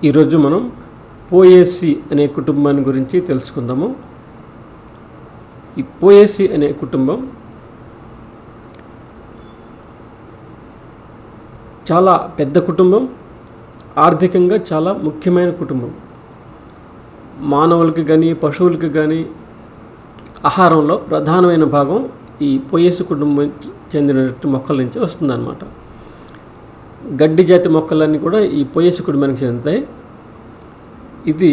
ఈరోజు మనం పోయేసి అనే కుటుంబాన్ని గురించి తెలుసుకుందాము. ఈ పోయేసి అనే కుటుంబం చాలా పెద్ద కుటుంబం, ఆర్థికంగా చాలా ముఖ్యమైన కుటుంబం. మానవులకి కానీ పశువులకి కానీ ఆహారంలో ప్రధానమైన భాగం ఈ పోయేసి కుటుంబం చెందినటువంటి మొక్కల నుంచి వస్తుందన్నమాట. గడ్డి జాతి మొక్కలన్నీ కూడా ఈ పోయేసి కుటుంబానికి చెందుతాయి. ఇది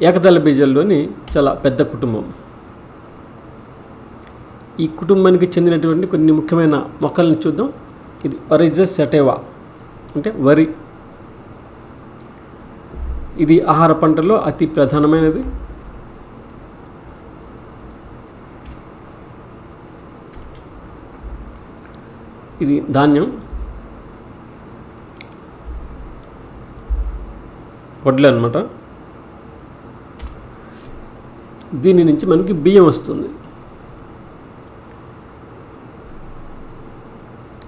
ఏకదళ బీజాల్లోని చాలా పెద్ద కుటుంబం. ఈ కుటుంబానికి చెందినటువంటి కొన్ని ముఖ్యమైన మొక్కలను చూద్దాం. ఇది ఒరైజా సెటేవా అంటే వరి. ఇది ఆహార పంటల్లో అతి ప్రధానమైనది. ఇది ధాన్యం, వడ్లు అన్నమాట. దీని నుంచి మనకి బియ్యం వస్తుంది.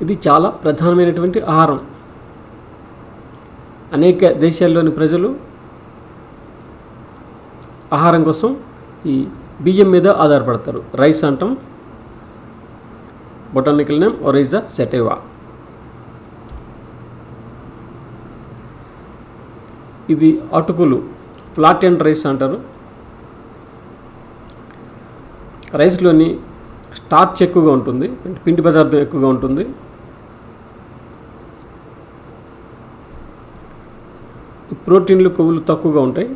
ఇది చాలా ప్రధానమైనటువంటి ఆహారం. అనేక దేశాల్లోని ప్రజలు ఆహారం కోసం ఈ బియ్యం మీద ఆధారపడతారు. రైస్ అంటాం. Botanical name ఒరైజా సెటేవా. ఇది అటుకులు, ఫ్లాట్ అండ్ రైస్ అంటారు. రైస్లోని స్టార్చ్ ఎక్కువగా ఉంటుంది, అంటే పిండి పదార్థం ఎక్కువగా ఉంటుంది. ప్రోటీన్లు, కొవ్వులు తక్కువగా ఉంటాయి.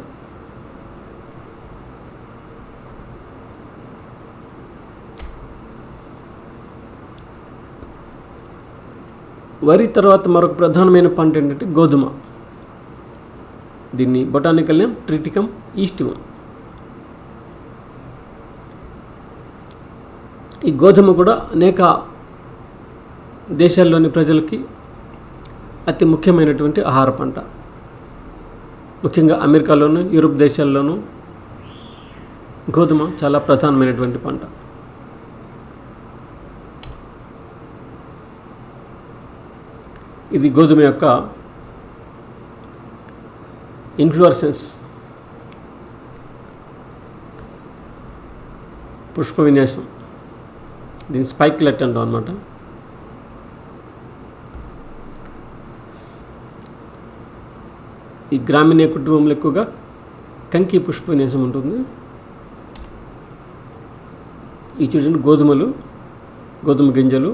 వరి తర్వాత మరొక ప్రధానమైన పంట ఏంటంటే గోధుమ. దీన్ని బొటానికల్ నేమ్ ట్రిటికమ్ ఈస్టివం. ఈ గోధుమ కూడా అనేక దేశాల్లోని ప్రజలకి అతి ముఖ్యమైనటువంటి ఆహార పంట. ముఖ్యంగా అమెరికాలోను, యూరోప్ దేశాల్లోనూ గోధుమ చాలా ప్రధానమైనటువంటి పంట. ఇది గోధుమ యొక్క ఇన్ఫ్లోరెసెన్స్, పుష్ప విన్యాసం. దీన్ని స్పైక్లెట్ అంటాం అన్నమాట. ఈ గ్రామీణ కుటుంబంలో ఎక్కువగా కంకి పుష్ప విన్యాసం ఉంటుంది. ఈ చూడండి గోధుమలు, గోధుమ గింజలు,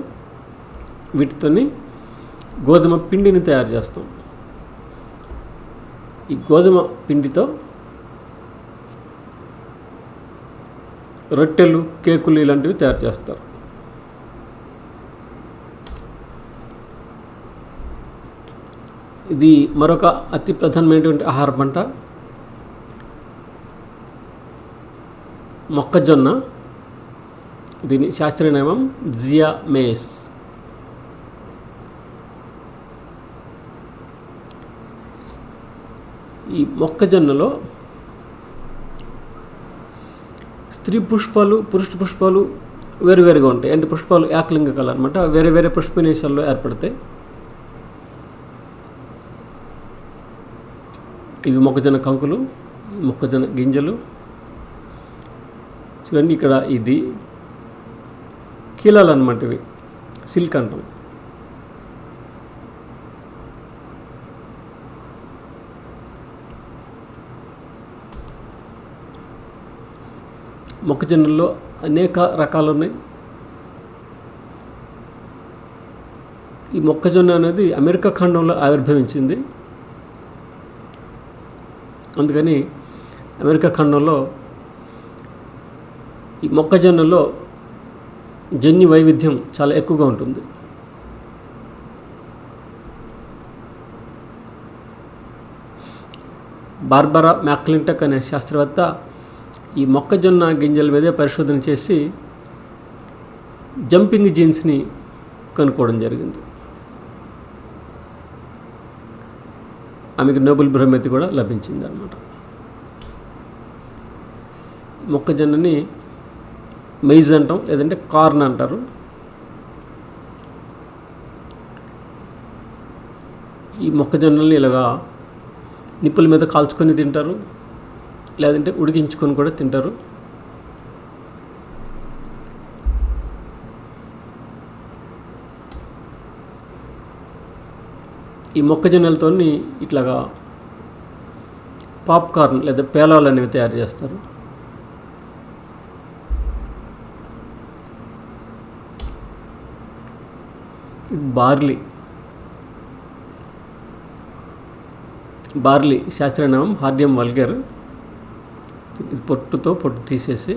వీటితోని గోధుమ పిండిని తయారు చేస్తాం. ఈ గోధుమ పిండితో రొట్టెలు, కేకులు ఇలాంటివి తయారు చేస్తారు. ఇది మరొక అతి ప్రధానమైనటువంటి ఆహార పంట మొక్కజొన్న. దీని శాస్త్రీయ నామం జియా మేస్. ఈ మొక్కజొన్నలో స్త్రీ పుష్పాలు, పురుష పుష్పాలు వేరువేరుగా ఉంటాయి. అంటే పుష్పాలు ఏకలింగకాలు అనమాట. వేరే వేరే పుష్పనేశాల్లో ఏర్పడతాయి. ఇవి మొక్కజొన్న కంకులు, మొక్కజొన్న గింజలు. చూడండి ఇక్కడ ఇది కీలాలు అనమాట. ఇవి సిల్క్ అంటాం. మొక్కజొన్నల్లో అనేక రకాలు ఉన్నాయి. ఈ మొక్కజొన్న అనేది అమెరికా ఖండంలో ఆవిర్భవించింది. అందుకని అమెరికా ఖండంలో ఈ మొక్కజొన్నలో జన్యు వైవిధ్యం చాలా ఎక్కువగా ఉంటుంది. బార్బరా మ్యాక్లింటక్ అనే శాస్త్రవేత్త ఈ మొక్కజొన్న గింజల మీదే పరిశోధన చేసి జంపింగ్ జీన్స్ని కనుక్కోవడం జరిగింది. ఆమెకు నోబెల్ బహుమతి కూడా లభించింది అన్నమాట. మొక్కజొన్నని మెయిజ్ అంటాం, లేదంటే కార్న్ అంటారు. ఈ మొక్కజొన్నల్ని ఇలాగా నిప్పుల మీద కాల్చుకొని తింటారు, లేదంటే ఉడికించుకొని కూడా తింటారు. ఈ మొక్కజొన్నలతో ఇట్లాగా పాప్కార్న్ లేదా పేలాలు అనేవి తయారు చేస్తారు. బార్లీ శాస్త్రనామం హార్డియం వల్గర్. ఇది పొట్టు తీసేసి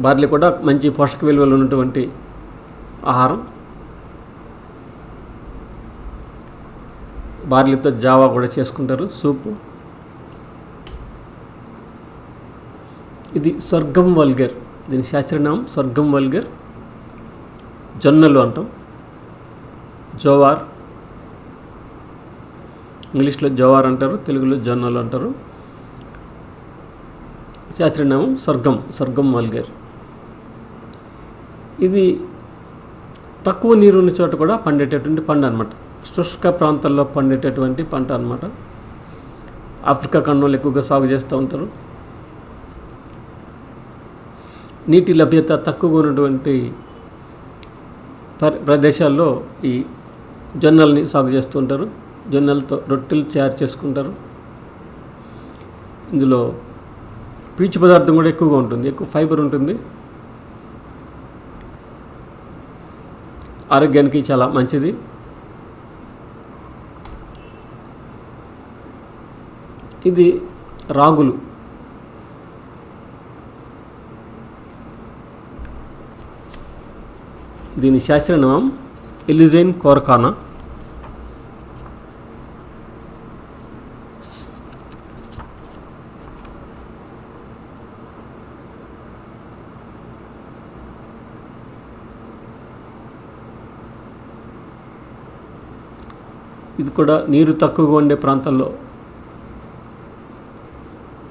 బార్లీ కూడా మంచి పోషక విలువలు ఉన్నటువంటి ఆహారం. బార్లీతో జావా కూడా చేసుకుంటారు, సూపు. ఇది సొర్గం వల్గర్, దీని శాస్త్రనామం సొర్గం వల్గర్. జొన్నలు అంటాం, జోవార్. ఇంగ్లీష్లో జోవార్ అంటారు, తెలుగులో జొన్నలు అంటారు. శాస్త్రనామం సొర్గం వల్గర్. ఇది తక్కువ నీరు ఉన్న చోట కూడా పండేటటువంటి పంట అనమాట. శుష్క ప్రాంతాల్లో పండేటటువంటి పంట అనమాట. ఆఫ్రికా ఖండంలో ఎక్కువగా సాగు చేస్తూ ఉంటారు. నీటి లభ్యత తక్కువగా ఉన్నటువంటి ప్రదేశాల్లో ఈ జొన్నల్ని సాగు చేస్తూ ఉంటారు. జొన్నలతో రొట్టెలు తయారు చేసుకుంటారు. ఇందులో పీచు పదార్థం కూడా ఎక్కువగా ఉంటుంది, ఎక్కువ ఫైబర్ ఉంటుంది. ఆరోగ్యానికి చాలా మంచిది. ఇది రాగులు. దీని శాస్త్రనామం ఎలిజైన్ కోర్కానా. ఇది కూడా నీరు తక్కువగా ఉండే ప్రాంతాల్లో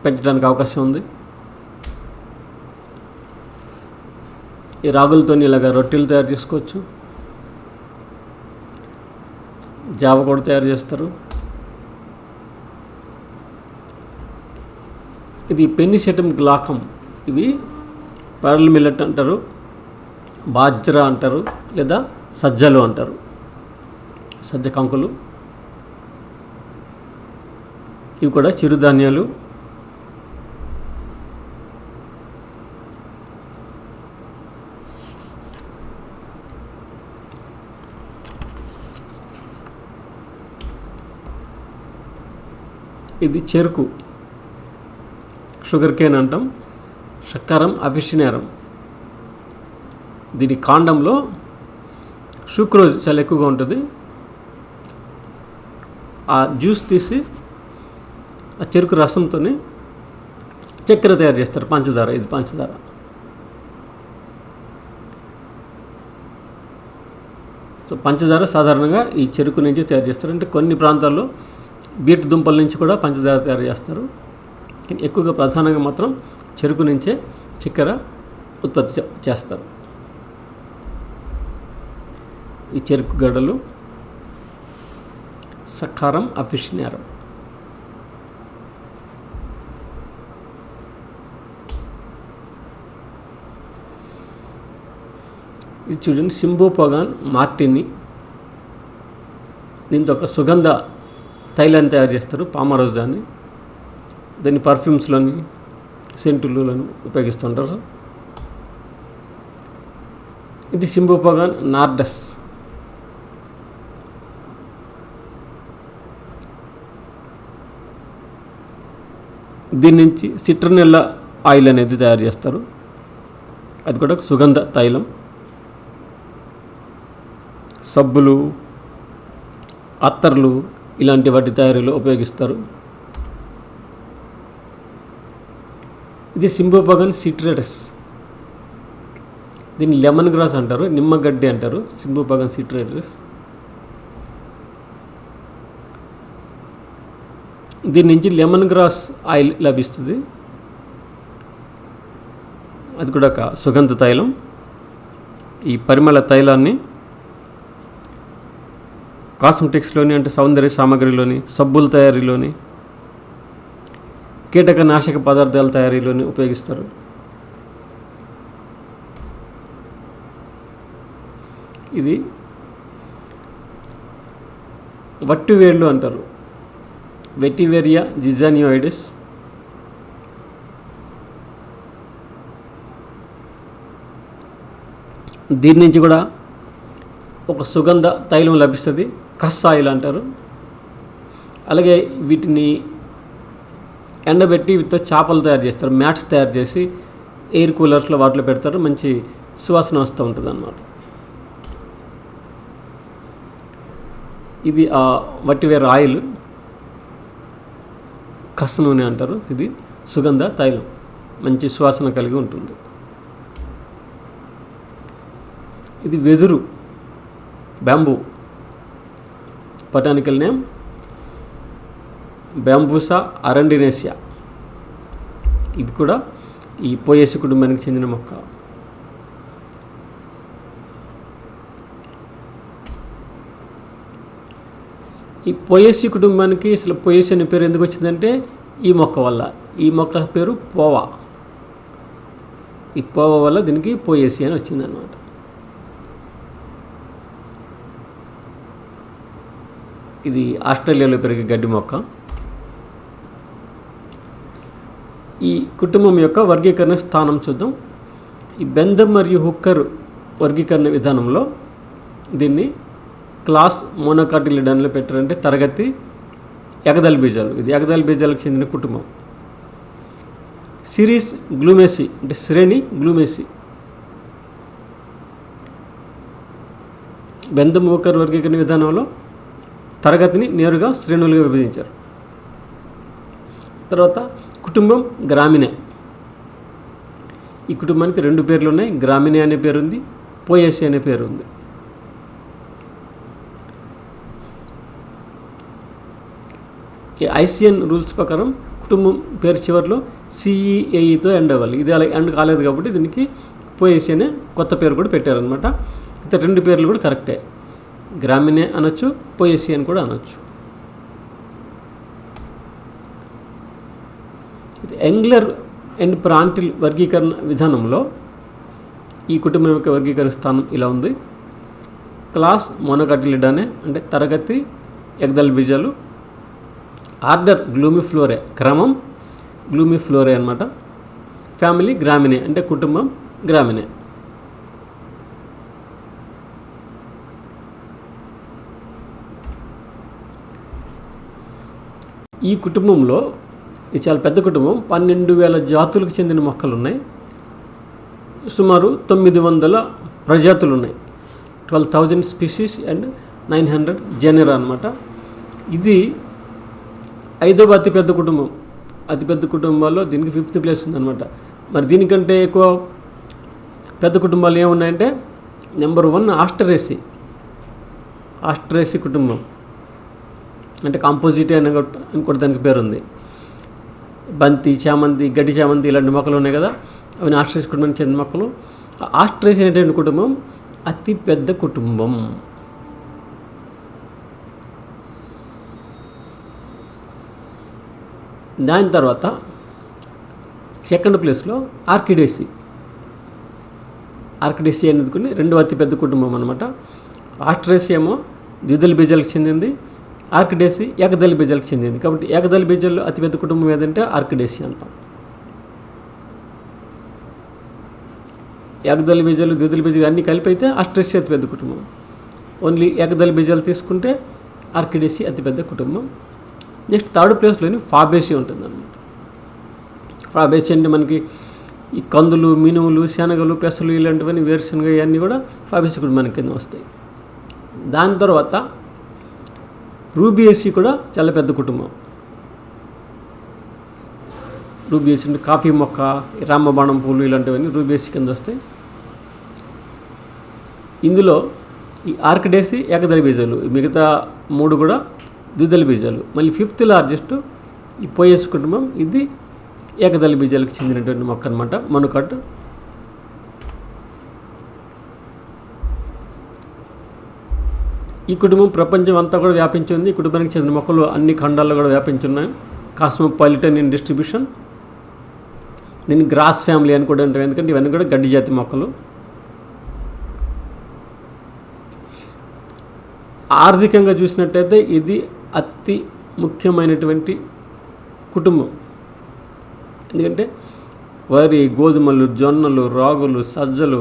పెంచడానికి అవకాశం ఉంది. ఈ రాగులతో ఇలాగ రొట్టెలు తయారు చేసుకోవచ్చు, జావ కూడా తయారు చేస్తారు. ఇది పెన్నిసెటమ్ గ్లాకం. ఇవి పర్ల్ మిల్లెట్ అంటారు, బాజ్రా అంటారు, లేదా సజ్జలు అంటారు, సజ్జ కంకులు. ఇవి కూడా చిరుధాన్యాలు. ఇది చెరుకు, షుగర్ కేన్ అంటాం, షక్కరం అఫిషినేరం. దీని కాండంలో సుక్రోజ్ చాలా ఎక్కువగా ఉంటుంది. ఆ జ్యూస్ తీసి ఆ చెరుకు రసంతో చక్కెర తయారు చేస్తారు, పంచదార. ఇది పంచదార. సో పంచదార సాధారణంగా ఈ చెరుకు నుంచి తయారు చేస్తారు. అంటే కొన్ని ప్రాంతాల్లో బీట్ దుంపల నుంచి కూడా పంచదార తయారు చేస్తారు. ఎక్కువగా ప్రధానంగా మాత్రం చెరుకు నుంచే చక్కెర ఉత్పత్తి చేస్తారు. ఈ చెరుకు గడ్డలు సక్కారం అఫిషినేరం. ఇది చూడండి, సింబోపగాన్ మార్టిని. దీంతో ఒక సుగంధ తైలాన్ని తయారు చేస్తారు, పామరోజ్ దాన్ని. దీన్ని పర్ఫ్యూమ్స్లోని సెంటులను ఉపయోగిస్తుంటారు. ఇది సింబోపగాన్ నార్డస్. దీని నుంచి సిట్రనెల్లా ఆయిల్ అనేది తయారు చేస్తారు. అది కూడా సుగంధ తైలం. సబ్బులు, అత్తర్లు ఇలాంటి వాటి తయారీలో ఉపయోగిస్తారు. ఇది సింబోపగాన్ సిట్రటస్. దీన్ని లెమన్ గ్రాస్ అంటారు, నిమ్మగడ్డి అంటారు. సింబోపగాన్ సిట్రటస్. దీని నుంచి లెమన్ గ్రాస్ ఆయిల్ లభిస్తుంది. అది కూడా ఒక సుగంధ తైలం. ఈ పరిమళ తైలాన్ని కాస్మెటిక్స్లోని అంటే సౌందర్య సామాగ్రిలోని, సబ్బుల తయారీలోని, కీటకనాశక పదార్థాల తయారీలోని ఉపయోగిస్తారు. ఇది వట్టివేర్లు అంటారు, వెటివేరియా జిజానియోయిడిస్. దీని నుంచి కూడా ఒక సుగంధ తైలం లభిస్తుంది, కస్ ఆయిల్ అంటారు. అలాగే వీటిని ఎండబెట్టి వీటితో చేపలు తయారు చేస్తారు, మ్యాట్స్ తయారు చేసి ఎయిర్ కూలర్స్లో వాటిలో పెడతారు, మంచి సువాసన వస్తూ ఉంటుంది అన్నమాట. ఇది వట్టివేర ఆయిల్, కస్ నూనె అంటారు. ఇది సుగంధ తైలం, మంచి సువాసన కలిగి ఉంటుంది. ఇది వెదురు, బ్యాంబూ, బొటానికల్ నేమ్ బ్యాంబూసా అరండినేసియా. ఇది కూడా ఈ పోయేసి కుటుంబానికి చెందిన మొక్క. ఈ పోయేసి కుటుంబానికి అసలు పోయేసి అనే పేరు ఎందుకు వచ్చిందంటే ఈ మొక్క వల్ల. ఈ మొక్క పేరు పోవా. ఈ పోవా వల్ల దీనికి పోయేసి అని వచ్చిందనమాట. ఇది ఆస్ట్రేలియాలో పెరిగే గడ్డి మొక్క. ఈ కుటుంబం యొక్క వర్గీకరణ స్థానం చూద్దాం. ఈ బెందం మరియు హుక్కర్ వర్గీకరణ విధానంలో దీన్ని క్లాస్ మోనోకాటిలిడాన్లో పెట్టారంటే తరగతి ఎగదల బీజాలు. ఇది ఎగదల బీజాలకు చెందిన కుటుంబం. సిరీస్ గ్లూమేసి అంటే శ్రేణి గ్లూమేసి. బెందం హుక్కర్ వర్గీకరణ విధానంలో తరగతిని నేరుగా శ్రేణులుగా విభజించారు. తర్వాత కుటుంబం గ్రామినే. ఈ కుటుంబానికి 2 పేర్లు ఉన్నాయి, గ్రామినే అనే పేరు ఉంది, పోయేసి అనే పేరు ఉంది. ఈ ఐసిఎన్ రూల్స్ ప్రకారం కుటుంబం పేరు చివరిలో సిఈఏఈతో ఎండ్ అవ్వాలి. ఇది అలా ఎండ్ కాలేదు కాబట్టి దీనికి పోయేసి అనే కొత్త పేరు కూడా పెట్టారనమాట. ఇక 2 పేర్లు కూడా కరెక్టే, గ్రామినే అనొచ్చు, పోయేసి అని కూడా అనొచ్చు. ఎంగ్లర్ అండ్ ప్రాంటిల్ వర్గీకరణ విధానంలో ఈ కుటుంబం యొక్క వర్గీకరణ స్థానం ఇలా ఉంది. క్లాస్ మోనోకాటిలిడానే అంటే తరగతి ఎగదల బీజాలు, ఆర్డర్ గ్లూమిఫ్లోరే క్రమం గ్లూమిఫ్లోరే అనమాట, ఫ్యామిలీ గ్రామినే అంటే కుటుంబం గ్రామినే. ఈ కుటుంబంలో ఇది చాలా పెద్ద కుటుంబం, 12,000 జాతులకు చెందిన మొక్కలు ఉన్నాయి, సుమారు 900 ప్రజాతులు ఉన్నాయి, 12,000 స్పీషీస్ అండ్ 900 జెనెరా అనమాట. ఇది 5వ అతిపెద్ద కుటుంబం. అతిపెద్ద కుటుంబాల్లో దీనికి 5th ప్లేస్ ఉందన్నమాట. మరి దీనికంటే ఎక్కువ పెద్ద కుటుంబాలు ఏమున్నాయంటే నెంబర్ 1 ఆస్ట్రేసి కుటుంబం అంటే కాంపోజిటే అని కూడా దానికి పేరు ఉంది. బంతి, చామంతి, గడ్డి చామంతి ఇలాంటి మొక్కలు ఉన్నాయి కదా, అవి ఆస్ట్రేసి కుటుంబానికి చెందిన మొక్కలు. ఆస్ట్రేసి అనేటువంటి కుటుంబం అతి పెద్ద కుటుంబం. దాని తర్వాత సెకండ్ ప్లేస్లో ఆర్కిడేసి అనేది 2వ అతిపెద్ద కుటుంబం అనమాట. ఆస్ట్రేసి ఏమో ద్విదళ బీజాలకు చెందింది, ఆర్కిడేసి ఏకదళ బీజాలకు చెందింది. కాబట్టి ఏకదళ బీజాల్లో అతిపెద్ద కుటుంబం ఏదంటే ఆర్కిడేసి అంటాం. ఏకదళ బీజాలు ద్విదళ బీజాలు అన్నీ కలిపి అయితే ఆస్ట్రేసి అతిపెద్ద కుటుంబం. ఓన్లీ ఏకదళ బీజాలు తీసుకుంటే ఆర్కిడేసి అతిపెద్ద కుటుంబం. నెక్స్ట్ థర్డ్ ప్లేస్లోని ఫాబేసి ఉంటుంది అన్నమాట. ఫాబేసి అంటే మనకి ఈ కందులు, మినుములు, శనగలు, పెసలు ఇలాంటివన్నీ, వేరుశనగ ఇవన్నీ కూడా ఫాబేసి కుటుంబానికి కింద వస్తాయి. దాని తర్వాత రూబియేసి కూడా చాలా పెద్ద కుటుంబం. రూబియేసి అంటే కాఫీ మొక్క, రామబాణం పూలు ఇలాంటివన్నీ రూబియేసి కింద వస్తాయి. ఇందులో ఈ ఆర్కిడేసి ఏకదళ బీజాలు, మిగతా 3 కూడా ద్విదళ బీజాలు. మళ్ళీ 5th లార్జెస్ట్ ఈ పోయేసి కుటుంబం, ఇది ఏకదళ బీజాలకు చెందినటువంటి మొక్క అనమాట, మనుకట్. ఈ కుటుంబం ప్రపంచం అంతా కూడా వ్యాపించి ఉంది. ఈ కుటుంబానికి చెందిన మొక్కలు అన్ని ఖండాల్లో కూడా వ్యాపించి ఉన్నాయి. Cosmopolitan in distribution. దీన్ని గ్రాస్ ఫ్యామిలీ అని కూడా అంటాం, ఎందుకంటే ఇవన్నీ కూడా గడ్డి జాతి మొక్కలు. ఆర్థికంగా చూసినట్టయితే ఇది అతి ముఖ్యమైనటువంటి కుటుంబం. ఎందుకంటే వరి, గోధుమలు, జొన్నలు, రాగులు, సజ్జలు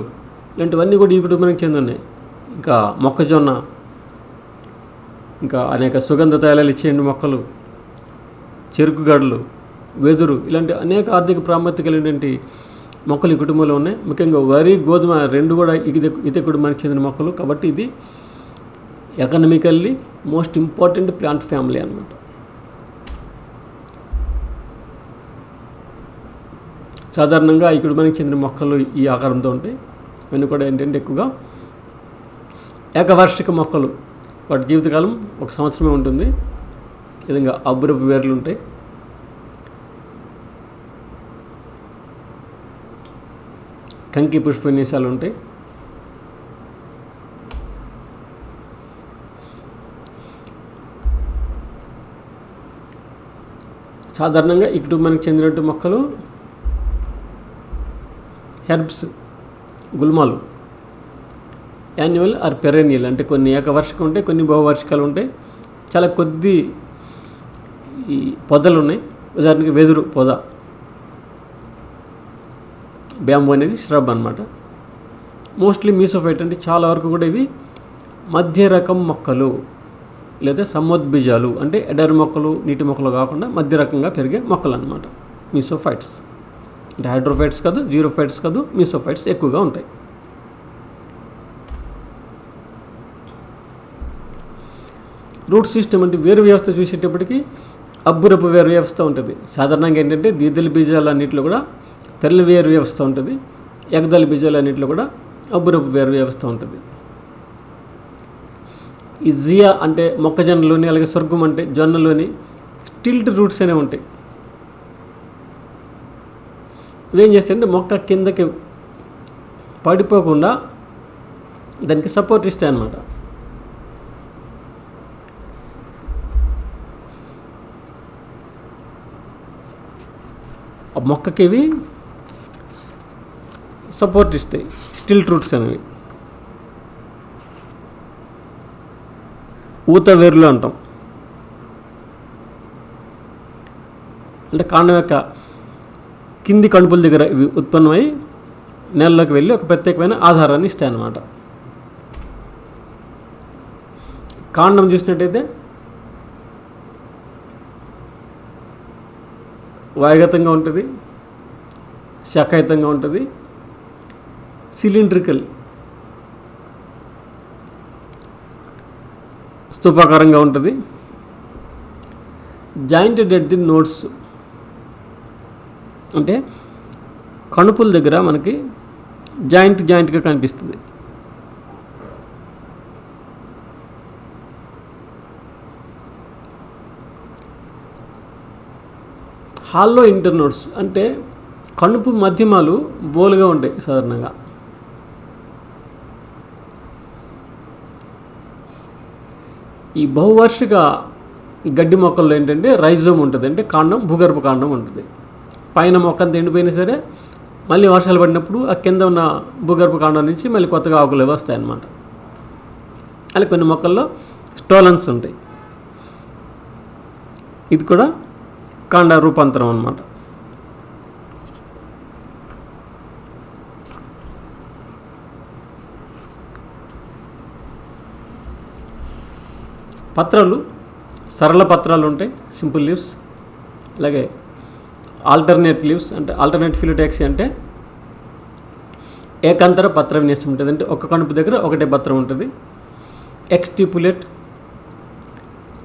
ఇలాంటివన్నీ కూడా ఈ కుటుంబానికి చెంది ఉన్నాయి. ఇంకా మొక్కజొన్న, ఇంకా అనేక సుగంధ తైలాలు ఇచ్చే మొక్కలు, చెరుకు గడలు, వెదురు, ఇలాంటి అనేక ఆర్థిక ప్రాముఖ్యత కలిగినటువంటి మొక్కలు ఈ కుటుంబంలో ఉన్నాయి. ముఖ్యంగా వరి, గోధుమ రెండు కూడా ఇదే కుటుంబానికి చెందిన మొక్కలు. కాబట్టి ఇది economically most important plant family అన్నమాట. సాధారణంగా ఈ కుటుంబానికి చెందిన మొక్కలు ఈ ఆకారంతో ఉంటాయి. ఇవన్నీ కూడా ఏంటంటే ఎక్కువగా ఏకవార్షిక మొక్కలు. వాటి జీవితకాలం 1 సంవత్సరమే ఉంటుంది. ఈ విధంగా అబ్బురపు వేర్లు ఉంటాయి. కంకి పుష్పన్యాసాలు ఉంటాయి. సాధారణంగా ఈ కుటుంబానికి చెందినట్టు మొక్కలు హెర్బ్స్, గుల్మాలు, యాన్యువల్ ఆర్ పెరెనియల్, అంటే కొన్ని ఏకవార్షికం ఉంటాయి, కొన్ని బహువార్షికాలు ఉంటాయి. చాలా కొద్ది ఈ పొదలు ఉన్నాయి. ఉదాహరణకి వెదురు పొద, బ్యాంబూ అనేది ష్రబ్ అనమాట. మోస్ట్లీ మీసోఫైట్, అంటే చాలా వరకు కూడా ఇవి మధ్య రకం మొక్కలు లేదా సముద్బీజాలు, అంటే ఎడారి మొక్కలు, నీటి మొక్కలు కాకుండా మధ్య రకంగా పెరిగే మొక్కలు అన్నమాట మీసోఫైట్స్. అంటే హైడ్రోఫైట్స్ కాదు, జీరోఫైట్స్ కాదు, మీసోఫైట్స్ ఎక్కువగా ఉంటాయి. రూట్ సిస్టమ్ అంటే వేరు వ్యవస్థ చూసేటప్పటికి అబ్బురపు వేరు వ్యవస్థ ఉంటుంది. సాధారణంగా ఏంటంటే ద్విదళ బీజాలు అన్నింటిలో కూడా తెల్ల వేరు వ్యవస్థ ఉంటుంది. ఏకదళ బీజాలు అన్నింటిలో కూడా అబ్బురపు వేరు వ్యవస్థ ఉంటుంది. ఈ జియా అంటే మొక్కజొన్నలోని, అలాగే సొర్గం అంటే జొన్నలోని స్టిల్ట్ రూట్స్ అనేవి ఉంటాయి. ఇవేం చేస్తాయంటే మొక్క కిందకి పడిపోకుండా దానికి సపోర్ట్ ఇస్తాయి అన్నమాట. ఆ మొక్కకి ఇవి సపోర్ట్ ఇస్తాయి, స్టిల్ట్ రూట్స్ అనేవి. ఊత వేర్లు అంటాం. అంటే కాండం యొక్క కింది కణుపుల దగ్గర ఇవి ఉత్పన్నమై నేలలోకి వెళ్ళి ఒక ప్రత్యేకమైన ఆధారాన్ని ఇస్తాయన్నమాట. కాండం చూసినట్టయితే వాయుగతంగా ఉంటుంది, శాఖాయుతంగా ఉంటుంది, సిలిండ్రికల్ స్తూపాకారంగా ఉంటుంది, జాయింటెడ్ ఎట్ ది నోడ్స్, అంటే కణుపుల దగ్గర మనకి జాయింట్గా కనిపిస్తుంది. హాల్లో ఇంటర్నోడ్స్ అంటే కణుపు మధ్యమాలు బోలుగా ఉంటాయి సాధారణంగా. ఈ బహువార్షిక గడ్డి మొక్కల్లో ఏంటంటే రైజోమ్ ఉంటుంది, అంటే కాండం, భూగర్భ కాండం ఉంటుంది. పైన మొక్క అంతా ఎండిపోయినా సరే మళ్ళీ వర్షాలు పడినప్పుడు ఆ కింద ఉన్న భూగర్భ కాండం నుంచి మళ్ళీ కొత్తగా ఆకులు వస్తాయన్నమాట. అలా కొన్ని మొక్కల్లో స్టోలన్స్ ఉంటాయి. ఇది కూడా కాండ రూపాంతరం అన్నమాట. పత్రాలు సరళ పత్రాలు ఉంటాయి, సింపుల్ లీవ్స్. అలాగే ఆల్టర్నేట్ లీవ్స్ అంటే ఆల్టర్నేట్ ఫిలోటాక్సీ అంటే ఏకాంతర పత్ర విన్యాసం ఉంటుంది, అంటే ఒక కణుపు దగ్గర ఒకటే పత్రం ఉంటుంది. ఎక్స్టిపులేట్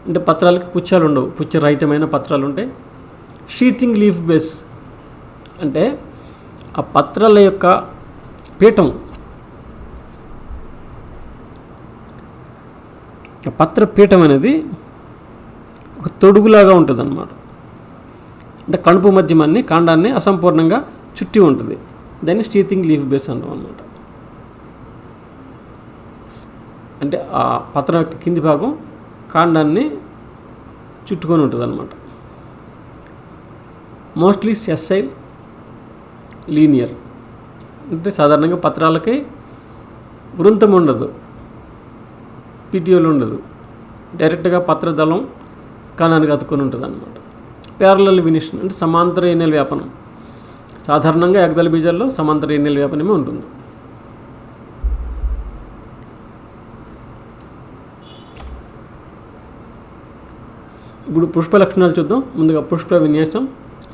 అంటే పత్రాలకి పుచ్చాలు ఉండవు, పుచ్చరహితమైన పత్రాలు ఉంటాయి. షీతింగ్ లీఫ్ బేస్ అంటే ఆ పత్రాల యొక్క పీఠం, పత్ర పీఠం అనేది ఒక తొడుగులాగా ఉంటుంది అన్నమాట. అంటే కణుపు మధ్యమాన్ని, కాండాన్ని అసంపూర్ణంగా చుట్టి ఉంటుంది. దాన్ని షీతింగ్ లీఫ్ బేస్ అంటాం అన్నమాట. అంటే ఆ పత్రం యొక్క కింది భాగం కాండాన్ని చుట్టుకొని ఉంటుంది అన్నమాట. మోస్ట్లీ సెస్సైల్ లీనియర్, అంటే సాధారణంగా పత్రాలకి వృంతం ఉండదు, పిటియోలు ఉండదు, డైరెక్ట్గా పత్రదళం కాండానికి అతుక్కొని ఉంటుంది అన్నమాట. ప్యారలల్ వినిషన్ అంటే సమాంతర ఈనెల వ్యాపనం. సాధారణంగా ఏకదళ బీజాల్లో సమాంతర ఈనెల వ్యాపనమే ఉంటుంది. ఇప్పుడు పుష్ప లక్షణాలు చూద్దాం. ముందుగా పుష్ప విన్యాసం.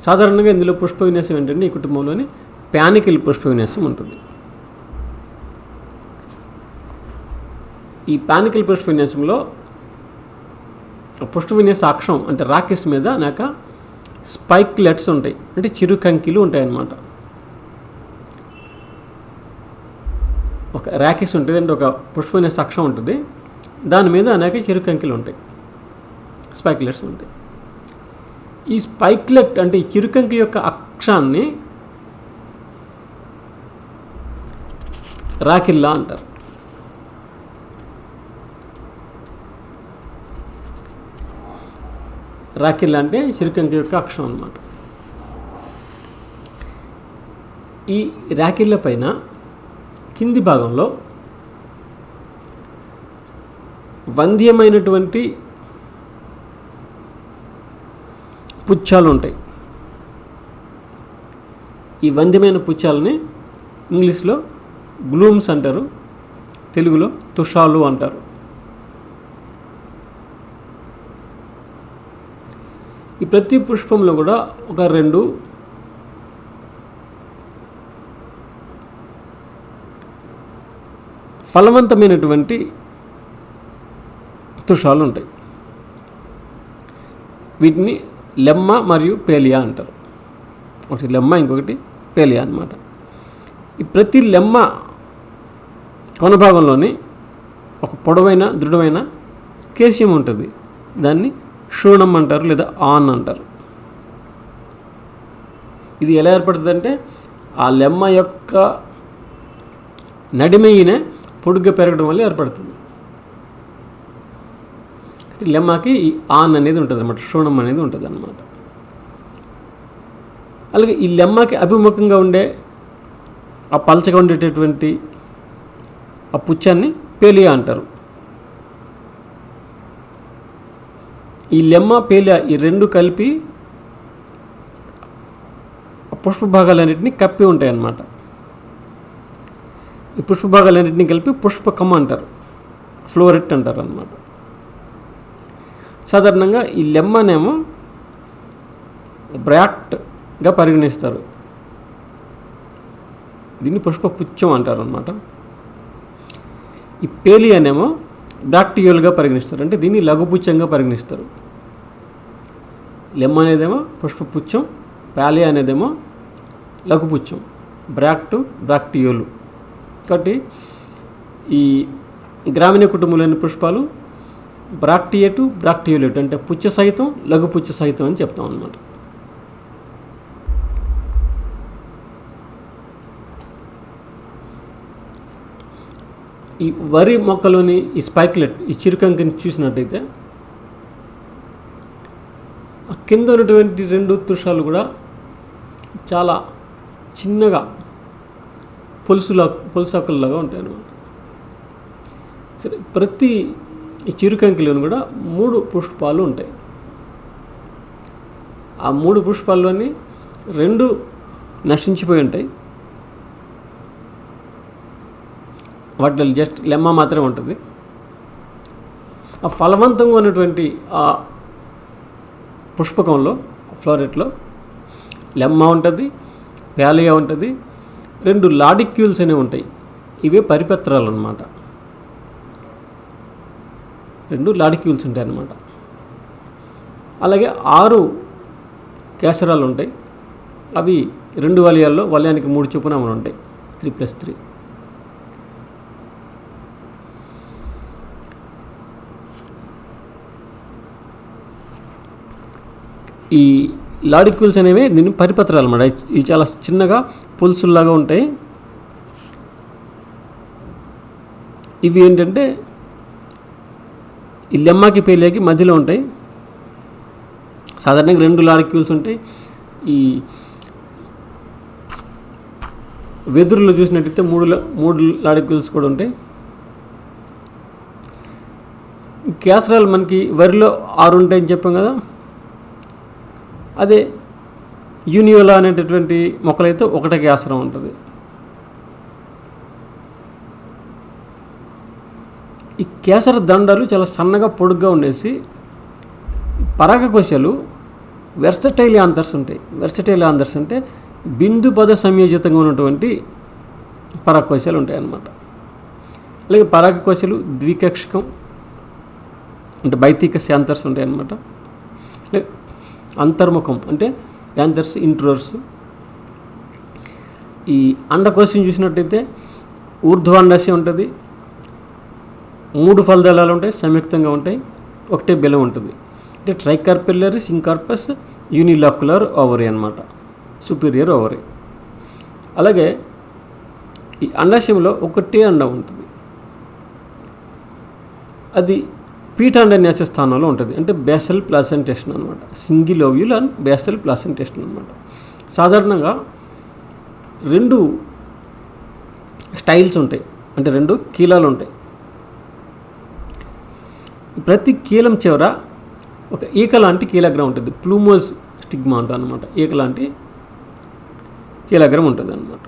సాధారణంగా ఇందులో పుష్ప విన్యాసం ఏంటంటే ఈ కుటుంబంలోని ప్యానికిల్ పుష్ప విన్యాసం ఉంటుంది. ఈ ప్యానికిల్ పుష్ప విన్యాసంలో పుష్ప విన్యాస అక్షం అంటే రాకిస్ మీద నాక స్పైక్లెట్స్ ఉంటాయి, అంటే చిరుకంకిలు ఉంటాయి అన్నమాట. ఒక రాకిస్ ఉంటుంది అంటే ఒక పుష్ప విన్యాస అక్షం ఉంటుంది, దాని మీద అనేక చిరుకంకిలు ఉంటాయి, స్పైక్లెట్స్ ఉంటాయి. ఈ స్పైక్లెట్ అంటే ఈ చిరుకంకి యొక్క అక్షాన్ని రాకిల్లా అంటారు. రాకిల్లా అంటే చిరుకంకి యొక్క అక్షం అన్నమాట. ఈ రాకిళ్ళ పైన కింది భాగంలో వంధ్యమైనటువంటి పుచ్చాలు ఉంటాయి. ఈ వంధ్యమైన పుచ్చాలని ఇంగ్లీష్లో గ్లూమ్స్ అంటారు, తెలుగులో తుషాలు అంటారు. ఈ ప్రతి పుష్పంలో కూడా ఒక 2 ఫలవంతమైనటువంటి తుషాలు ఉంటాయి. వీటిని లెమ్మ మరియు పేలియా అంటారు. ఒకటి లెమ్మ, ఇంకొకటి పేలియా అన్నమాట. ఈ ప్రతి లెమ్మ కొన భాగంలోని ఒక పొడవైన దృఢమైన కేశం ఉంటుంది. దాన్ని శూణం అంటారు లేదా ఆన్ అంటారు. ఇది ఎలా ఏర్పడుతుందంటే ఆ లెమ్మ యొక్క నడిమెయినే పొడుగ్గా పెరగడం వల్ల ఏర్పడుతుంది. లెమ్మకి ఈ ఆన్ అనేది ఉంటుంది అన్నమాట, శూణం అనేది ఉంటుంది అన్నమాట. అలాగే ఈ లెమ్మకి అభిముఖంగా ఉండే ఆ పలచగా ఉండేటటువంటి ఆ పుచ్చాన్ని పేలియా అంటారు. ఈ లెమ్మ పేలియా ఈ 2 కలిపి పుష్ప భాగాలన్నింటినీ కప్పి ఉంటాయి అన్నమాట. ఈ పుష్ప భాగాలన్నింటినీ కలిపి పుష్పకం అంటారు, ఫ్లోరెట్ అంటారు అన్నమాట. సాధారణంగా ఈ లెమ్మనేమో బ్రాక్ట్గా పరిగణిస్తారు, దీన్ని పుష్పపుచ్చం అంటారు అన్నమాట. ఈ పేలియానేమో బ్రాక్టియోల్గా పరిగణిస్తారు, అంటే దీన్ని లఘుపుచ్చంగా పరిగణిస్తారు. లెమ్మ అనేదేమో పుష్పపుచ్చం, పాలియా అనేదేమో లఘుపుచ్చం, బ్రాక్టియోలు. కాబట్టి ఈ గ్రామీణ కుటుంబంలోని పుష్పాలు బ్రాక్టియేటు, బ్రాక్టియోలేటు అంటే పుచ్చ సహితం, లఘుపుచ్చ సహితం అని చెప్తాం అన్నమాట. ఈ వరి మొక్కలోని ఈ స్పైక్లెట్, ఈ చిరుకంకిని చూసినట్టయితే ఆ కింద ఉన్నటువంటి 2 తుషాలు కూడా చాలా చిన్నగా పొలుసాకుల్లాగా ఉంటాయి అన్నమాట. సరే, ప్రతి ఈ చిరుకంకిలోని కూడా 3 పుష్పాలు ఉంటాయి. ఆ 3 పుష్పాల్లోని 2 నశించిపోయి ఉంటాయి, వాటిలో జస్ట్ లెమ్మ మాత్రమే ఉంటుంది. ఆ ఫలవంతంగా ఉన్నటువంటి ఆ పుష్పకంలో, ఫ్లోరెట్లో లెమ్మ ఉంటుంది, ప్యాలియా ఉంటుంది, 2 లాడిక్యూల్స్ అనేవి ఉంటాయి. ఇవే పరిపత్రాలు అన్నమాట. 2 లాడిక్యూల్స్ ఉంటాయి అన్నమాట. అలాగే 6 కేసరాలు ఉంటాయి. అవి 2 వలయాల్లో వలయానికి 3 చొప్పున అమలు ఉంటాయి, 3+3. ఈ లాడిక్యూల్స్ అనేవి దీన్ని పరిపత్రాలు అన్నమాట. ఇవి చాలా చిన్నగా పులుసుల్లాగా ఉంటాయి. ఇవి ఏంటంటే ఈ లెమ్మాకి పేలియాకి మధ్యలో ఉంటాయి. సాధారణంగా 2 లాడిక్యూల్స్ ఉంటాయి. ఈ వెదురులో చూసినట్టయితే 3 లాడిక్యూల్స్ కూడా ఉంటాయి. కేసరాలు మనకి వరిలో 6 ఉంటాయని చెప్పాం కదా. అదే యూనియోలా అనేటటువంటి మొక్కలైతే 1 కేసరం ఉంటుంది. ఈ కేసర దండాలు చాలా సన్నగా పొడుగ్గా ఉండేసి పరాగకోశాలు వెర్సటైల్ ఆంథర్స్ ఉంటాయి. వెర్సటైల్ ఆంథర్స్ అంటే బిందు పద సంయోజితంగా ఉన్నటువంటి పరాగకోశాలు ఉంటాయి అన్నమాట. అలాగే పరాగకోశాలు ద్వికక్షకం అంటే బైతిక శాంతర్స్ ఉంటాయి అన్నమాట. అంతర్ముఖం అంటే యాంథర్స్ ఇంట్రోర్స్. ఈ అండకోశం చూసినట్టయితే ఊర్ధ్వాండాశయం ఉంటుంది. 3 ఫలదళాలు ఉంటాయి, సంయుక్తంగా ఉంటాయి. 1 బెలం ఉంటుంది. అంటే ట్రైకార్పెల్లరీ సింకార్పస్ యూనిలాక్యులర్ ఓవరీ అన్నమాట, సుపీరియర్ ఓవరీ. అలాగే ఈ అండాశయంలో 1 అండం ఉంటుంది. అది పీఠాండన్యాస స్థానంలో ఉంటుంది. అంటే బేసల్ ప్లాసెంటేషన్ అనమాట. Single ovule and basal placentation అనమాట. సాధారణంగా 2 స్టైల్స్ ఉంటాయి, అంటే 2 కీలాలు ఉంటాయి. ప్రతి కీలం చివర ఒక ఈక లాంటి కీలగ్రం ఉంటుంది. ప్లూమోస్ స్టిగ్మా అంటాం అనమాట. ఈక లాంటి కీలగ్రం ఉంటుంది అనమాట.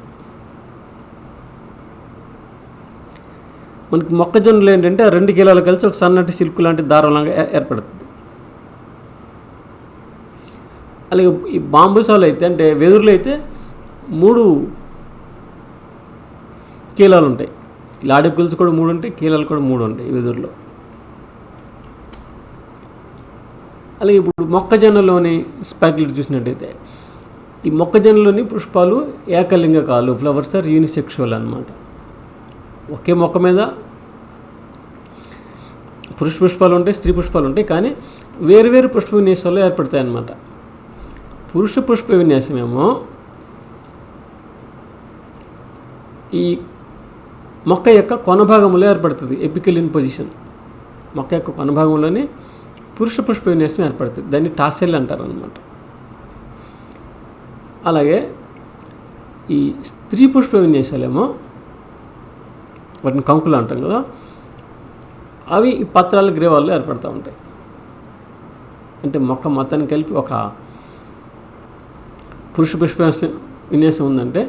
మనకి మొక్కజొన్నలు ఏంటంటే ఆ 2 కీలాలు కలిసి ఒక సన్నటి సిల్క్ లాంటి దారంలాగా ఏర్పడుతుంది. అలాగే ఈ బాంబుసాలు అయితే అంటే వెదురులో అయితే 3 కీలాలు ఉంటాయి. లాడిక్యూల్స్ కూడా 3 ఉంటాయి, కీలాలు కూడా 3 ఉంటాయి వెదురులో. అలాగే ఇప్పుడు మొక్కజొన్నలోని స్పాక్యులేట్ చూసినట్టయితే ఈ మొక్కజొన్నలోని పుష్పాలు ఏకలింగకాలు, ఫ్లవర్స్ ఆర్ యూనిసెక్షువల్ అన్నమాట. ఒకే మొక్క మీద పురుష పుష్పాలు ఉంటాయి, స్త్రీ పుష్పాలు ఉంటాయి, కానీ వేరువేరు పుష్ప విన్యాసాలు ఏర్పడతాయి అన్నమాట. పురుష పుష్ప విన్యాసం ఏమో ఈ మొక్క యొక్క కొన భాగంలో ఏర్పడుతుంది. Apical in position. మొక్క యొక్క కొన భాగంలోని పురుష పుష్ప విన్యాసం ఏర్పడుతుంది. దాన్ని టాసెల్ అంటారు అన్నమాట. అలాగే ఈ స్త్రీ పుష్ప విన్యాసాలేమో వాటిని కంకులు అంటాం కదా, అవి ఈ పత్రాల గ్రేవాల్లో ఏర్పడుతూ ఉంటాయి. అంటే మొక్క మొత్తాన్ని కలిపి ఒక పురుష పుష్ప విన్యాసం ఉందంటే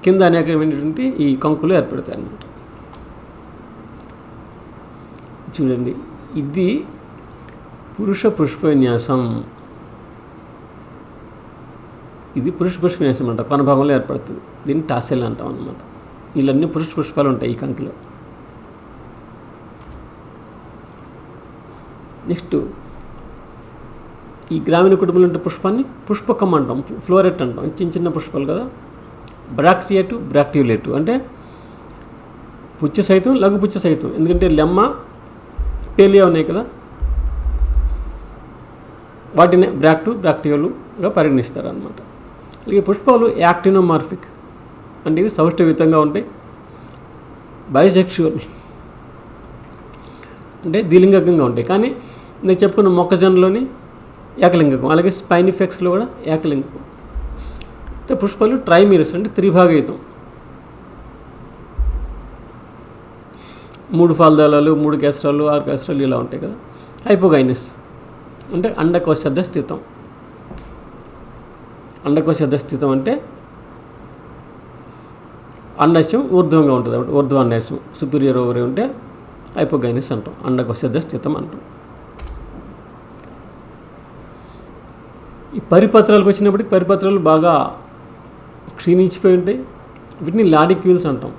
కింద అనేకమైనటువంటి ఈ కంకులు ఏర్పడతాయి అన్నమాట. చూడండి, ఇది పురుష పుష్ప విన్యాసం. ఇది పురుష పుష్ప విన్యాసం అంట, కొన భాగంలో ఏర్పడుతుంది. దీన్ని టాసెల్ అంటాం అన్నమాట. ఇవన్నీ పురుష పుష్పాలు ఉంటాయి ఈ కంకిలో. నెక్స్ట్ ఈ గ్రామీణ కుటుంబంలో ఉంటే పుష్పాన్ని పుష్పకం అంటాం, ఫ్లోరెట్ అంటాం. చిన్న చిన్న పుష్పాలు కదా. బ్రాక్టియేటివ్, బ్రాక్టియులేటివ్ అంటే పుచ్చ సైతం, లఘు పుచ్చ సైతం. ఎందుకంటే లెమ్మ, పేలియా ఉన్నాయి కదా, వాటిని బ్రాక్టియోలుగా పరిగణిస్తారు అన్నమాట. అలాగే పుష్పాలు యాక్టినోమార్ఫిక్ అంటే ఇవి సౌష్ఠవితంగా ఉంటాయి. బైసెక్షువల్ అంటే ద్విలింగకంగా ఉంటాయి. కానీ నేను చెప్పుకున్న మొక్కజొన్నలోని ఏకలింగకం, అలాగే స్పైనిఫెక్స్లో కూడా ఏకలింగకం. అయితే పుష్పాలు ట్రైమీరస్ అంటే త్రిభాగయుతం. 3 ఫలదళాలు, 3 కేసరాలు, 6 కేసరాలు ఇలా ఉంటాయి కదా. హైపోగైనస్ అంటే అండకోశ స్థితం. అండకోశ స్థితం అంటే అండాశయం ఊర్ధ్వంగా ఉంటుంది కాబట్టి ఊర్ధ్వాండాశయం, సుపీరియర్ ఓవరీ ఉంటే హైపోగైనస్ అంటాం, అండకోశ స్థితం అంటాం. ఈ పరిపత్రాలకు వచ్చినప్పటికీ పరిపత్రాలు బాగా క్షీణించిపోయి ఉంటాయి. వీటిని లాడిక్యూల్స్ అంటాం.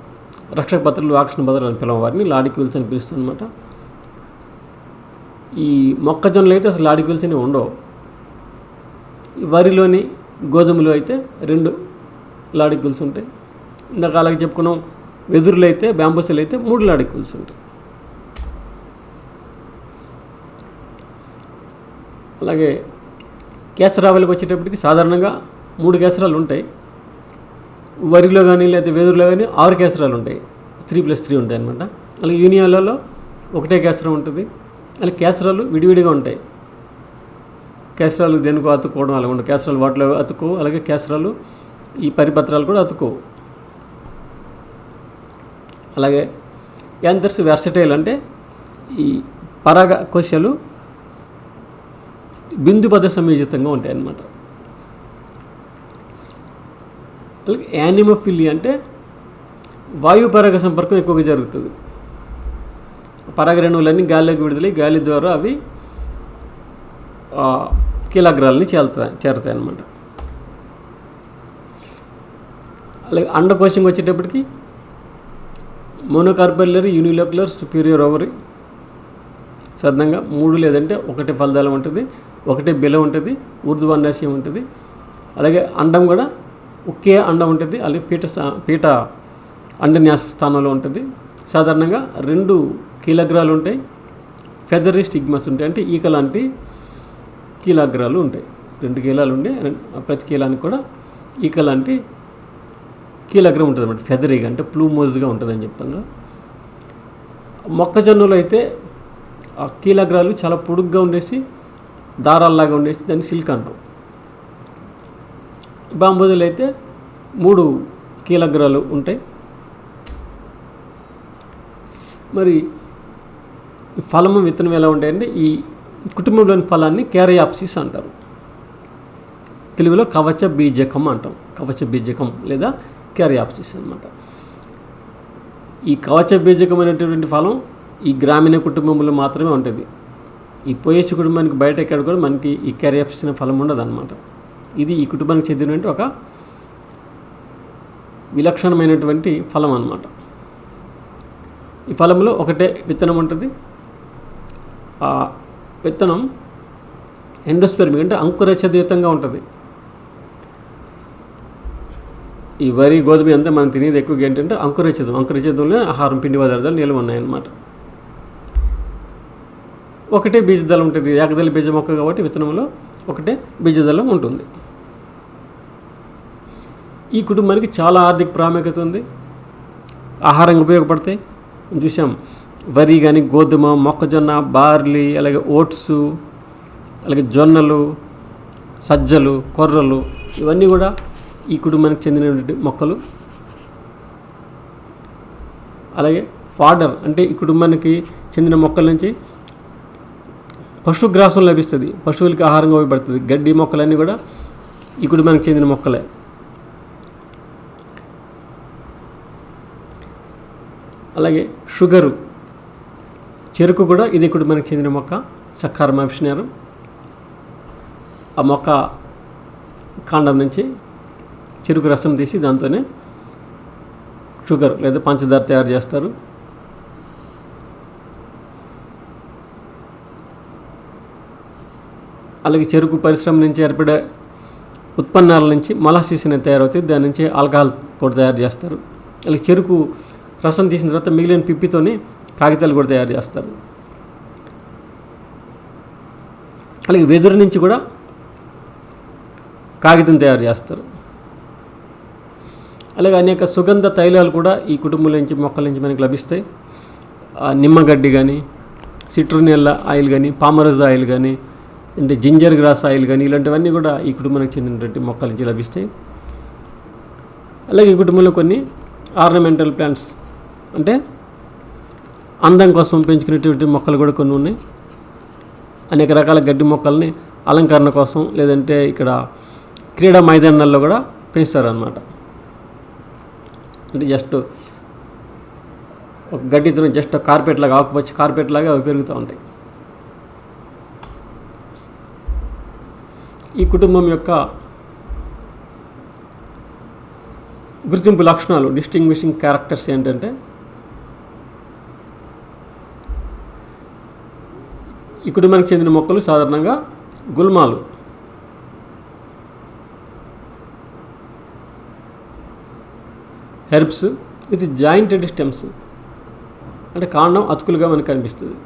రక్షక పత్రాలు, ఆకర్షణ పత్రాలు అని పిలవం, వాటిని లాడిక్యూల్స్ అని పిలుస్తాం అనమాట. ఈ మొక్కజొన్నలు అయితే అసలు లాడిక్యూల్స్ అనేవి ఉండవు. వరిలోని, గోధుమలో అయితే 2 లాడిక్యూల్స్ ఉంటాయి. ఇందాక అలాగే చెప్పుకున్నాం. వెదురులో అయితే, బ్యాంబూసులు అయితే 3 లాడిక్యూల్స్ ఉంటాయి. అలాగే కేసరావులకు వచ్చేటప్పటికి సాధారణంగా 3 కేసరాలు ఉంటాయి. వరిలో కానీ లేకపోతే వెదురులో కానీ 6 కేసరాలు ఉంటాయి. 3+3 ఉంటాయి అన్నమాట. అలాగే యూనియాలలో 1 కేసరం ఉంటుంది. అలా కేసరాలు విడివిడిగా ఉంటాయి. కేసరాలు దేనికో అతుక్కోవడం అలా ఉండదు. కేసరాలు వాటిలో అతుక్కో, అలాగే కేసరాలు ఈ పరిపత్రాలు కూడా అతుక్కో. అలాగే యాంథర్స్ వెర్సటైల్ అంటే ఈ పరాగ కోశాలు బిందుపద సంయోజితంగా ఉంటాయి అన్నమాట. అలాగే యానిమోఫిలియా అంటే వాయు పరాగ సంపర్కం ఎక్కువగా జరుగుతుంది. పరాగరేణువులన్నీ గాలిలోకి విడుదలై గాలి ద్వారా అవి కీలాగ్రాలని చేరుతాయి అన్నమాట. అలాగే అండకోశంకి వచ్చేటప్పటికి మోనోకార్పెల్లరీ యూనిలోక్యులర్ సుపీరియర్ ఓవరీ సాధారణంగా 3 లేదంటే 1 ఫలదాలం ఉంటుంది, 1 బిల ఉంటుంది, ఊర్ధ్వాండాశయం ఉంటుంది. అలాగే అండం కూడా ఒకే అండం ఉంటుంది. అలాగే పీఠ అండన్యాస స్థానంలో ఉంటుంది. సాధారణంగా 2 కీలగ్రాలు ఉంటాయి, ఫెదరీ స్టిగ్మాస్ ఉంటాయి. అంటే ఈక లాంటి కీలాగ్రాలు ఉంటాయి. 2 కీలాలు ఉండే ప్రతి కీలానికి కూడా ఈక లాంటి కీలగ్రం ఉంటుంది అన్నమాట. ఫెదరీగా అంటే ప్లూమోజ్గా ఉంటుందని చెప్పంగా. మొక్కజొన్నలో అయితే ఆ కీలగ్రాలు చాలా పొడుగ్గా ఉండేసి దారాల్లాగా ఉండేసి దాన్ని సిల్క్ అంటాం. బాంబోజులు అయితే 3 కీలగ్రాలు ఉంటాయి. మరి ఫలము విత్తనం ఎలా ఉంటాయంటే ఈ కుటుంబంలోని ఫలాన్ని క్యారయాప్సిస్ అంటారు. తెలుగులో కవచ బీజకం అంటాం. కవచ బీజకం లేదా క్యారయాప్సిస్ అన్నమాట. ఈ కవచ బీజకం అనేటటువంటి ఫలం ఈ గ్రామీణ కుటుంబంలో మాత్రమే ఉంటుంది. ఈ పోయేసి కుటుంబానికి బయట ఎక్కడ కూడా మనకి ఈ క్యారయాప్సిస్ అనే ఫలం ఉండదు అన్నమాట. ఇది ఈ కుటుంబానికి చెందినటువంటి ఒక విలక్షణమైనటువంటి ఫలం అన్నమాట. ఈ ఫలంలో ఒకటే విత్తనం ఉంటుంది. ఆ విత్తనం ఎండోస్పెర్మిక్ అంటే అంకురచదయుతంగా ఉంటుంది. ఈ వరి గోధుమ అంతా మనం తినేది ఎక్కువగా ఏంటంటే అంకురచదంలో ఆహారం పిండి పదార్థాలు నిల్వ ఉన్నాయన్నమాట. ఒకటే బీజదళం ఉంటుంది. ఏకదళ బీజ మొక్క కాబట్టి విత్తనంలో ఒకటే బీజదళం ఉంటుంది. ఈ కుటుంబానికి చాలా ఆర్థిక ప్రాముఖ్యత ఉంది. ఆహారంగా ఉపయోగపడతాయి. చూసాం వరి కానీ, గోధుమ, మొక్కజొన్న, బార్లీ, అలాగే ఓట్స్, అలాగే జొన్నలు, సజ్జలు, కొర్రలు ఇవన్నీ కూడా ఈ కుటుంబానికి చెందినటువంటి మొక్కలు. అలాగే ఫాడర్ అంటే ఈ కుటుంబానికి చెందిన మొక్కల నుంచి పశుగ్రాసం లభిస్తుంది. పశువులకి ఆహారంగా ఉపయోగపడుతుంది. గడ్డి మొక్కలన్నీ కూడా ఈ కుటుంబానికి చెందిన మొక్కలే. అలాగే షుగరు, చెరుకు కూడా ఇది కుటుంబానికి చెందిన మొక్క. సక్కారం అఫిషినారం. ఆ మొక్క కాండం నుంచి చెరుకు రసం తీసి దాంతోనే షుగర్ లేదా పంచదార తయారు చేస్తారు. అలాగే చెరుకు పరిశ్రమ నుంచి ఏర్పడే ఉత్పన్నాల నుంచి మొలాసిస్ అనేది తయారవుతుంది. దాని నుంచి ఆల్కహాల్ కూడా తయారు చేస్తారు. అలాగే చెరుకు రసం తీసిన తర్వాత మిగిలిన పిప్పితోని కాగితాలు కూడా తయారు చేస్తారు. అలాగే వెదురు నుంచి కూడా కాగితం తయారు చేస్తారు. అలాగే అనేక సుగంధ తైలాలు కూడా ఈ కుటుంబం నుంచి మొక్కల నుంచి మనకి లభిస్తాయి. నిమ్మగడ్డి కానీ, సిట్రోనియల్లా ఆయిల్ కానీ, పామరోజా ఆయిల్ కానీ, అంటే జింజర్ గ్రాస్ ఆయిల్ కానీ ఇలాంటివన్నీ కూడా ఈ కుటుంబానికి చెందినటువంటి మొక్కల నుంచి లభిస్తాయి. అలాగే ఈ కుటుంబంలో కొన్ని ఆర్నమెంటల్ ప్లాంట్స్ అంటే అందం కోసం పెంచుకునేటువంటి మొక్కలు కూడా కొన్ని ఉన్నాయి. అనేక రకాల గడ్డి మొక్కల్ని అలంకరణ కోసం లేదంటే ఇక్కడ క్రీడా మైదానాల్లో కూడా పెంచుతారనమాట. అంటే జస్ట్ ఒక గడ్డితో జస్ట్ కార్పెట్ లాగా, ఆకుపచ్చి కార్పెట్ లాగా అవి పెరుగుతూ ఉంటాయి. ఈ కుటుంబం యొక్క గుర్తింపు లక్షణాలు, డిస్టింగ్విషింగ్ క్యారెక్టర్స్ ఏంటంటే ఈ కుటుంబానికి చెందిన మొక్కలు సాధారణంగా గుల్మాలు, హెర్బ్స్ విత్ జాయింటెడ్ స్టెమ్స్ అంటే కాండం అతుకులుగా మనకు కనిపిస్తుంది.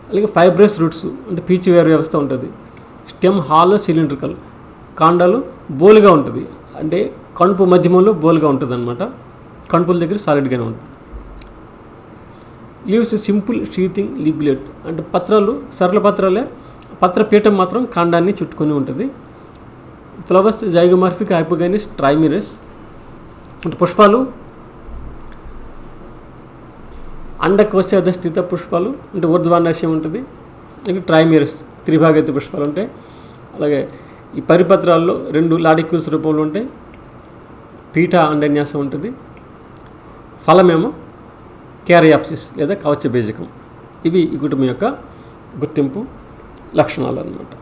అలాగే ఫైబ్రస్ రూట్స్ అంటే పీచు వేరు వ్యవస్థ ఉంటుంది. స్టెమ్ హాలో సిలిండ్రికల్, కాండాలు బోలుగా ఉంటుంది. అంటే కణుపు మధ్యమంలో బోలుగా ఉంటుంది అనమాట. కణుపుల దగ్గర సాలిడ్గానే ఉంటుంది. లీవ్స్ సింపుల్ షీతింగ్ లీబ్లెట్, అంటే పత్రాలు సరళ పత్రాలే, పత్రపీఠం మాత్రం కాండాన్ని చుట్టుకొని ఉంటుంది. ఫ్లవర్స్ జైగోమార్ఫిక్, హైపోగైనస్, ట్రైమిరస్, అంటే పుష్పాలు అండకోశాధస్థిత పుష్పాలు, అంటే ఊర్ధ్వాండాశయం ఉంటుంది. ఇంకా ట్రైమిరస్ త్రిభాగతి పుష్పాలు ఉంటాయి. అలాగే ఈ పరిపత్రాల్లో 2 లాడిక్యూల్స్ రూపంలో ఉంటాయి. పీఠ అండన్యాసం ఉంటుంది. ఫలమేమో క్యారియాప్సిస్ లేదా కవచ బీజకం. ఇవి ఈ కుటుంబం యొక్క గుర్తింపు లక్షణాలు అన్నమాట.